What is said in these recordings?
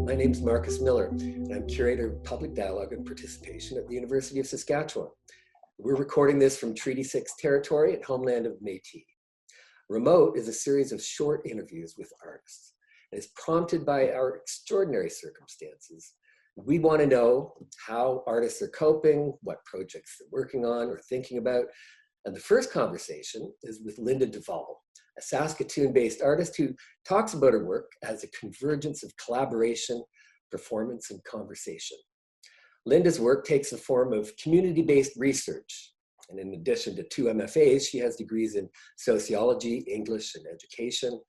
My name's Marcus Miller, and I'm Curator of Public Dialogue and Participation at the University of Saskatchewan. We're recording this from Treaty 6 territory at homeland of Métis. Remote is a series of short interviews with artists, and is prompted by our extraordinary circumstances. We want to know how artists are coping, what projects they're working on or thinking about. And the first conversation is with Linda Duvall, a Saskatoon-based artist who talks about her work as a convergence of collaboration, performance, and conversation. Linda's work takes the form of community-based research. And in addition to 2 MFAs, she has degrees in sociology, English, and education.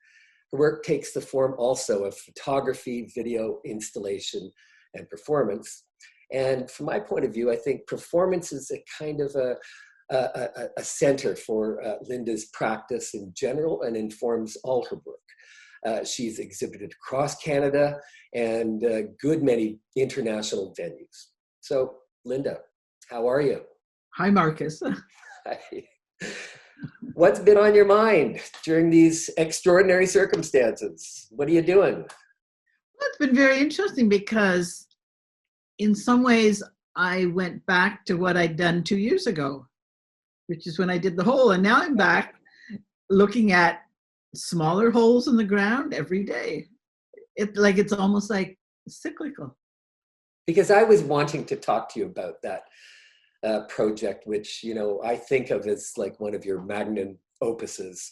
Her work takes the form also of photography, video, installation, and performance. And from my point of view, I think performance is a kind of a center for Linda's practice in general and informs all her work. She's exhibited across Canada and a good many international venues. So, Linda, how are you? Hi, Marcus. Hi. What's been on your mind during these extraordinary circumstances? What are you doing? Well, it's been very interesting because in some ways I went back to what I'd done 2 years ago, which is when I did the hole. And now I'm back looking at smaller holes in the ground every day. It's almost like cyclical. Because I was wanting to talk to you about that project, which, you know, I think of as like one of your magnum opuses.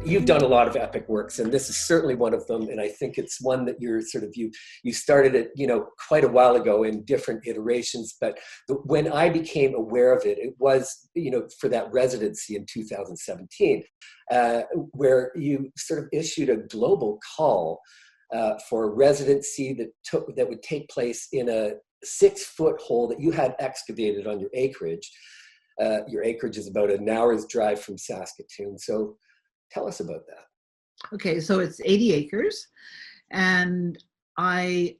You've done a lot of epic works, and this is certainly one of them. And I think it's one that you're you started it, you know, quite a while ago in different iterations. But when I became aware of it, it was, you know, for that residency in 2017, where you sort of issued a global call for a residency that would take place in a 6-foot hole that you had excavated on your acreage. Your acreage is about an hour's drive from Saskatoon. So tell us about that. Okay, so it's 80 acres, and I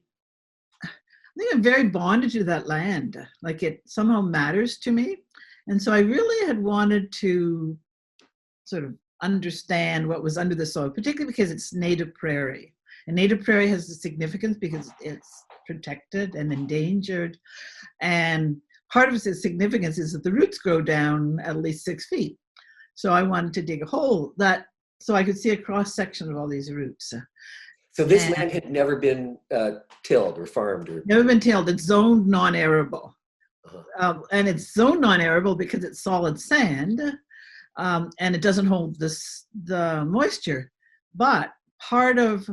think I'm very bonded to that land. Like, it somehow matters to me. And so I really had wanted to sort of understand what was under the soil, particularly because it's native prairie. And native prairie has a significance because it's protected and endangered. And part of its significance is that the roots grow down at least 6 feet. So I wanted to dig a hole so I could see a cross section of all these roots. So this land had never been tilled or farmed? Never been tilled. It's zoned non-arable. And it's zoned non-arable because it's solid sand, and it doesn't hold the moisture. But part of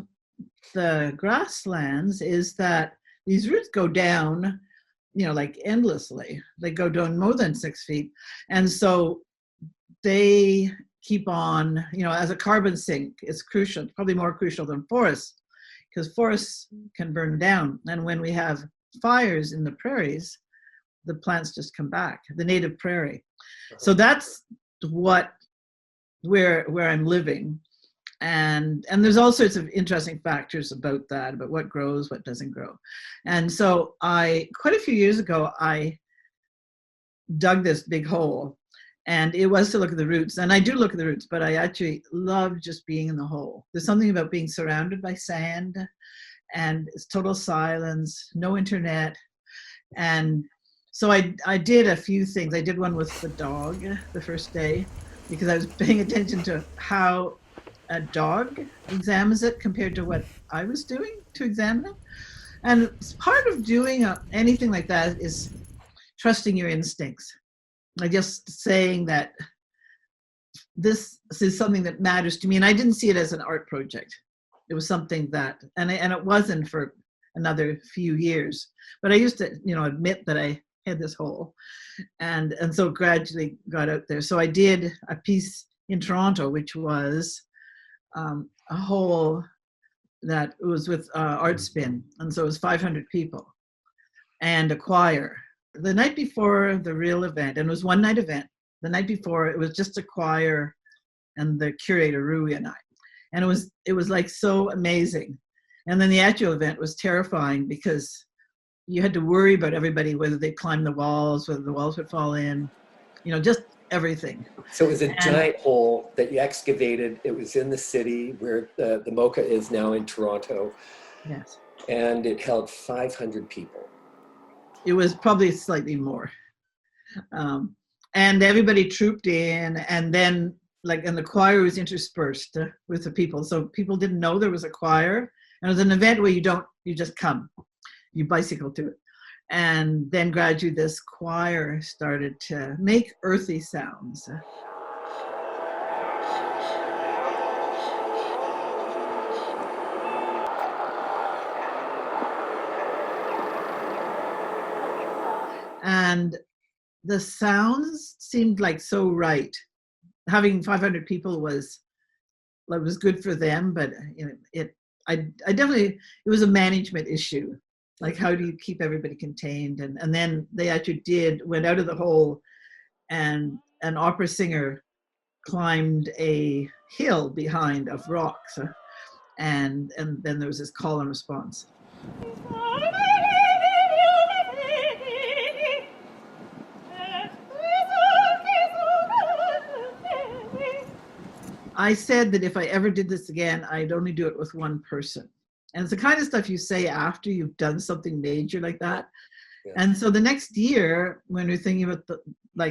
the grasslands is that these roots go down, you know, like endlessly. They go down more than 6 feet. And so they keep on, you know, as a carbon sink is crucial, probably more crucial than forests, because forests can burn down. And when we have fires in the prairies, the plants just come back, the native prairie. So that's where I'm living. And there's all sorts of interesting factors about that, about what grows, what doesn't grow. And so quite a few years ago, I dug this big hole. And it was to look at the roots. And I do look at the roots, but I actually love just being in the hole. There's something about being surrounded by sand, and it's total silence, no internet. And so I did a few things. I did one with the dog the first day, because I was paying attention to how a dog examines it compared to what I was doing to examine it. And part of doing anything like that is trusting your instincts. Like just saying that this is something that matters to me. And I didn't see it as an art project. It was something that, and it wasn't for another few years. But I used to, you know, admit that I had this hole, and so gradually got out there. So I did a piece in Toronto, which was a hole that was with Art Spin, and so it was 500 people and a choir. The night before the real event, and it was one night event. The night before, it was just a choir and the curator Rui and I, and it was like so amazing. And then the actual event was terrifying because you had to worry about everybody, whether they climbed the walls, whether the walls would fall in, just everything. So it was a giant hole that you excavated. It was in the city where the MOCA is now in Toronto. Yes. And it held 500 people. It was probably slightly more. And everybody trooped in, and then and the choir was interspersed with the people. So people didn't know there was a choir. And it was an event where you just come, you bicycle to it. And then gradually this choir started to make earthy sounds. And the sounds seemed like so right. Having 500 people was good for them, but I definitely, it was a management issue. Like, how do you keep everybody contained? And then they actually went out of the hole, and an opera singer climbed a hill behind of rocks, and then there was this call and response. I said that if I ever did this again, I'd only do it with one person. And it's the kind of stuff you say after you've done something major like that. Yeah. And so the next year, when we're thinking about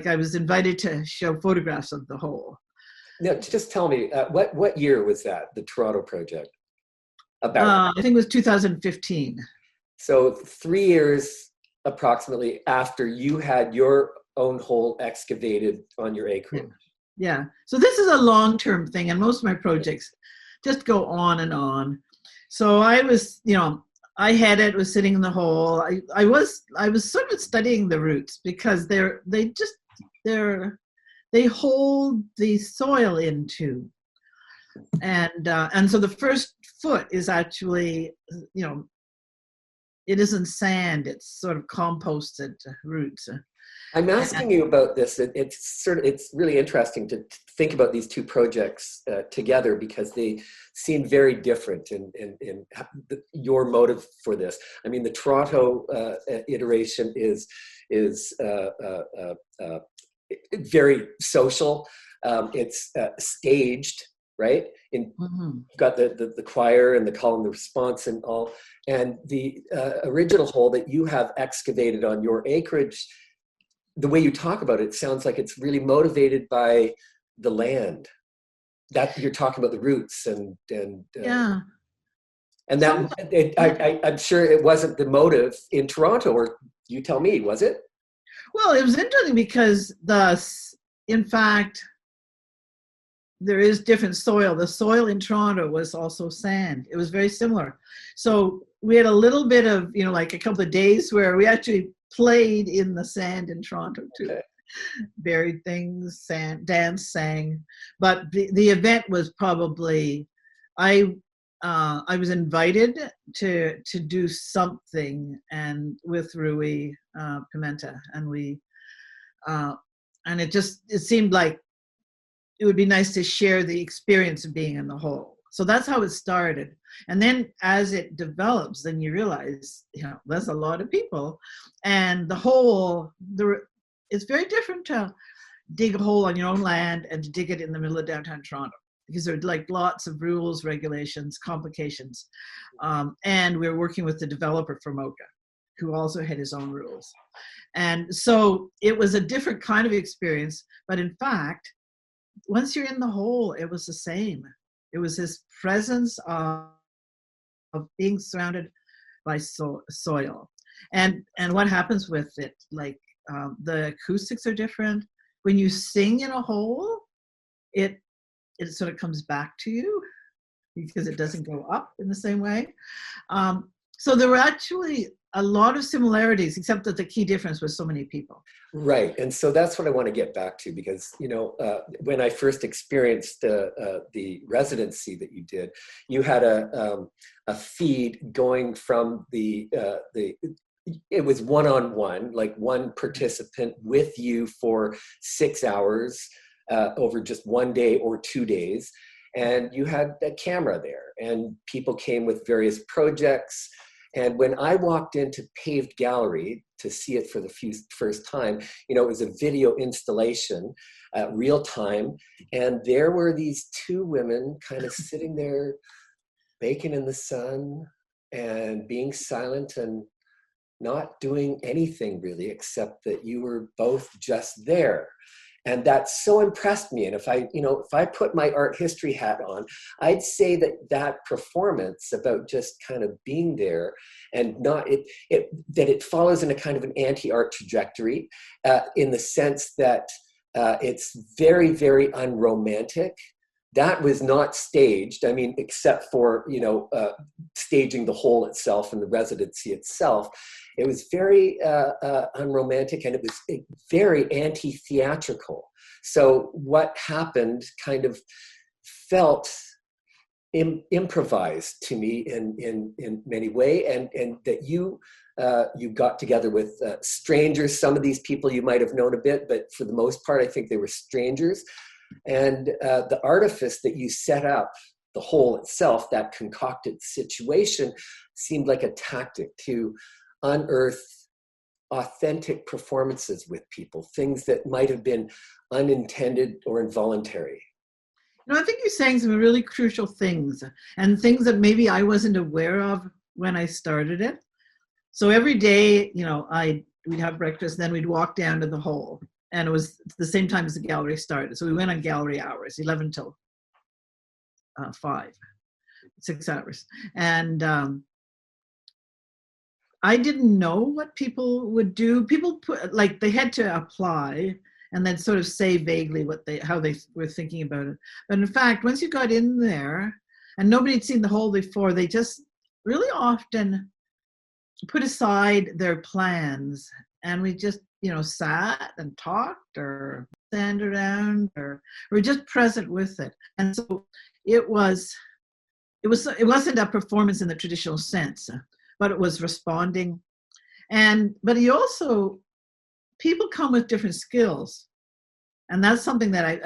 I was invited to show photographs of the hole. Now, just tell me, what year was that, the Toronto project? About? I think it was 2015. So 3 years approximately after you had your own hole excavated on your acreage. Yeah. So this is a long-term thing, and most of my projects just go on and on. So I was, I was sitting in the hole. I was sort of studying the roots because they hold the soil in too. And so the first foot is actually, it isn't sand, it's sort of composted roots. I'm asking you about this. It's really interesting to think about these two projects together because they seem very different in your motive for this. I mean, the Toronto iteration is very social. It's staged, right? You've got the choir and the call and the response and all. And the original hole that you have excavated on your acreage, the way you talk about it sounds like it's really motivated by the land. That you're talking about the roots and yeah. And that I'm sure it wasn't the motive in Toronto, or you tell me, was it? Well, it was interesting because in fact, there is different soil. The soil in Toronto was also sand. It was very similar. So we had a little bit of, like a couple of days where we actually played in the sand in Toronto too. Okay. Buried things, danced, sang. But the event was probably, I was invited to do something and with Rui Pimenta, and we and it seemed like it would be nice to share the experience of being in the hole. So that's how it started. And then as it develops, then you realize, there's a lot of people, and the hole, it's very different to dig a hole on your own land and to dig it in the middle of downtown Toronto, because there are lots of rules, regulations, complications. And we're working with the developer for MOCA, who also had his own rules. And so it was a different kind of experience, but in fact, once you're in the hole, it was the same. It was this presence of being surrounded by soil. And what happens with it, the acoustics are different. When you sing in a hole, it sort of comes back to you because it doesn't go up in the same way. So there were actually a lot of similarities, except that the key difference was so many people. Right. And so that's what I want to get back to, because, when I first experienced the residency that you did, you had a feed going from it was one-on-one, like one participant with you for 6 hours over just one day or 2 days. And you had a camera there, and people came with various projects. And when I walked into Paved Gallery to see it for the first time, it was a video installation, real time. And there were these two women kind of sitting there, baking in the sun and being silent and not doing anything really, except that you were both just there. And that so impressed me. And if I put my art history hat on, I'd say that performance about just kind of being there and not that it follows in a kind of an anti-art trajectory, in the sense that it's very, very unromantic. That was not staged. I mean, except for, staging the whole itself and the residency itself. It was very unromantic, and it was very anti-theatrical. So what happened kind of felt improvised to me in many ways, and that you got together with strangers. Some of these people you might have known a bit, but for the most part, I think they were strangers. And the artifice that you set up, the whole itself, that concocted situation, seemed like a tactic to unearth authentic performances with people, things that might have been unintended or involuntary. I think you're saying some really crucial things, and things that maybe I wasn't aware of when I started it. So every day, we'd have breakfast, then we'd walk down to the hole. And it was the same time as the gallery started. So we went on gallery hours, 11 till 5, 6 hours. And I didn't know what people would do. People they had to apply and then sort of say vaguely how they were thinking about it. But in fact, once you got in there and nobody had seen the hole before, they just really often put aside their plans, and we just sat and talked or stand around or were just present with it. And so it wasn't a performance in the traditional sense, but it was responding. But people come with different skills. And that's something that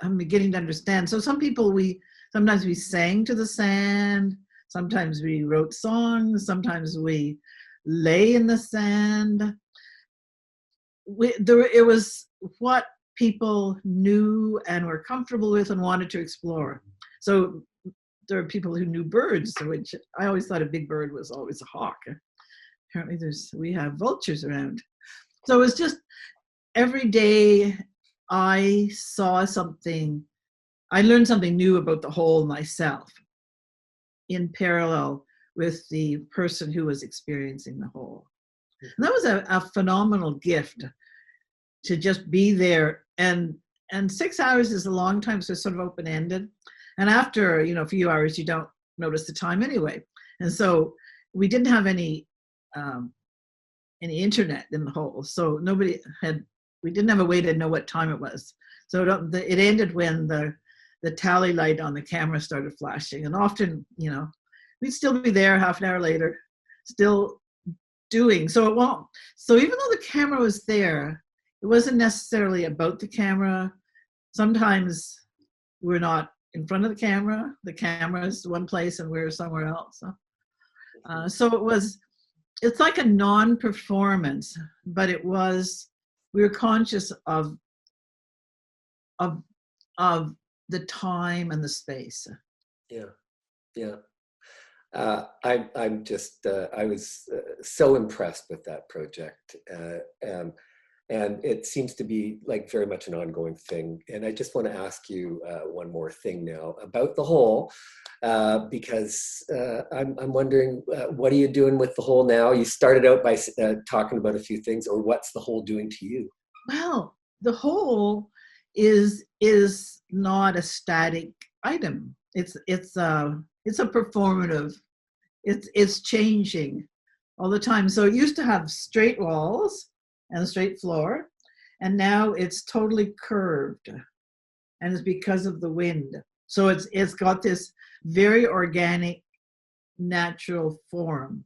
I'm beginning to understand. So sometimes we sang to the sand, sometimes we wrote songs, sometimes we lay in the sand. It was what people knew and were comfortable with and wanted to explore. So there are people who knew birds, which I always thought a big bird was always a hawk. Apparently we have vultures around. So it was just every day I saw something, I learned something new about the whole myself in parallel with the person who was experiencing the whole. And that was a phenomenal gift to just be there. And 6 hours is a long time, so it's sort of open-ended. And after, a few hours, you don't notice the time anyway. And so we didn't have any internet in the hole. So we didn't have a way to know what time it was. So it ended when the tally light on the camera started flashing. And often, we'd still be there half an hour later, still doing. So even though the camera was there, it wasn't necessarily about the camera. Sometimes we're not in front of the camera. The camera's one place and we're somewhere else. So it's like a non-performance, but we were conscious of the time and the space. Yeah. I was so impressed with that project. And it seems to be like very much an ongoing thing. And I just want to ask you one more thing now about the whole, because I'm wondering, what are you doing with the whole now? You started out by talking about a few things, or what's the whole doing to you? Well, the whole is not a static item. It's a performative. It's changing. all the time. So it used to have straight walls and a straight floor, and now it's totally curved, and it's because of the wind. So it's got this very organic, natural form.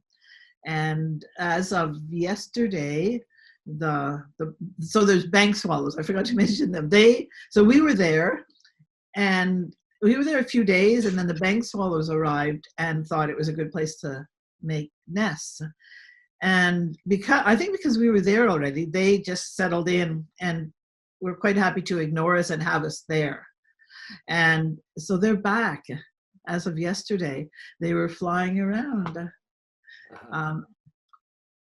And as of yesterday, so there's bank swallows. I forgot to mention them. So we were there, and we were there a few days, and then the bank swallows arrived and thought it was a good place to make nests. And because we were there already, they just settled in and were quite happy to ignore us and have us there. And so they're back as of yesterday. They were flying around.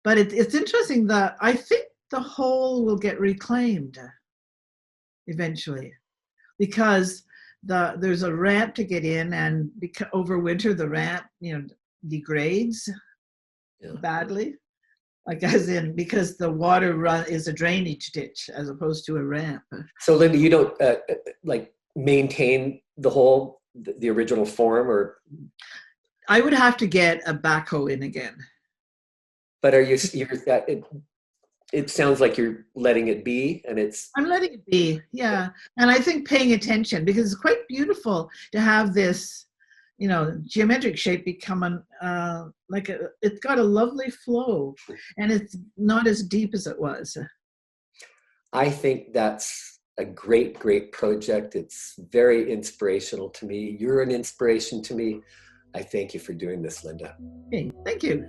But it's interesting that I think the hole will get reclaimed eventually, because there's a ramp to get in, and over winter the ramp degrades badly, like as in because the water is a drainage ditch as opposed to a ramp. So Linda, you don't like maintain the hole, the original form, or? I would have to get a backhoe in again. But it sounds like you're letting it be, and I'm letting it be, yeah. And I think paying attention, because it's quite beautiful to have this, geometric shape become it's got a lovely flow, and it's not as deep as it was. I think that's a great, great project. It's very inspirational to me. You're an inspiration to me. I thank you for doing this, Linda. Okay, thank you.